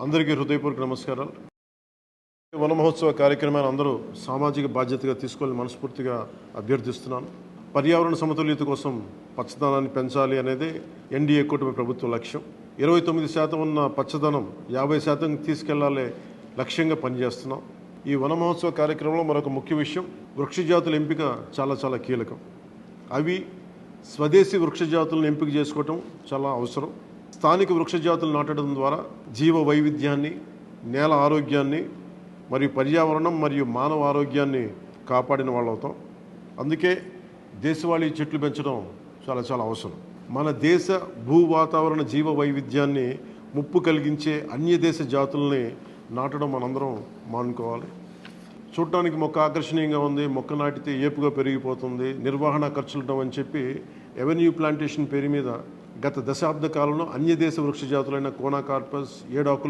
అందరికీ హృదయపూర్వక నమస్కారాలు. వన మహోత్సవ కార్యక్రమాన్ని అందరూ సామాజిక బాధ్యతగా తీసుకోవాలని మనస్ఫూర్తిగా అభ్యర్థిస్తున్నాను. పర్యావరణ సమతుల్యత కోసం పచ్చదనాన్ని పెంచాలి అనేది ఎన్డీఏ కూటమి ప్రభుత్వ లక్ష్యం. 29% ఉన్న పచ్చదనం 50% తీసుకెళ్లాలే లక్ష్యంగా పనిచేస్తున్నాం. ఈ వన మహోత్సవ కార్యక్రమంలో మరొక ముఖ్య విషయం, వృక్ష జాతుల ఎంపిక చాలా కీలకం. అవి స్వదేశీ వృక్ష జాతులను ఎంపిక చేసుకోవటం చాలా అవసరం. స్థానిక వృక్ష జాతులు నాటడం ద్వారా జీవ వైవిధ్యాన్ని, నేల ఆరోగ్యాన్ని మరియు పర్యావరణం మరియు మానవ ఆరోగ్యాన్ని కాపాడిన వాళ్ళు అవుతాం. అందుకే దేశవాళీ చెట్లు పెంచడం చాలా అవసరం. మన దేశ భూ వాతావరణ జీవ వైవిధ్యాన్ని ముప్పు కలిగించే అన్య దేశ జాతుల్ని నాటడం మనందరం మానుకోవాలి. చూడటానికి మొక్క ఆకర్షణీయంగా ఉంది, మొక్క నాటితే ఏపుగా పెరిగిపోతుంది, నిర్వహణ ఖర్చులుంటాం అని చెప్పి ఎవెన్యూ ప్లాంటేషన్ పేరు మీద గత దశాబ్ద కాలంలో అన్య దేశ వృక్ష జాతులైన కోనాకార్పస్, ఏడాకులు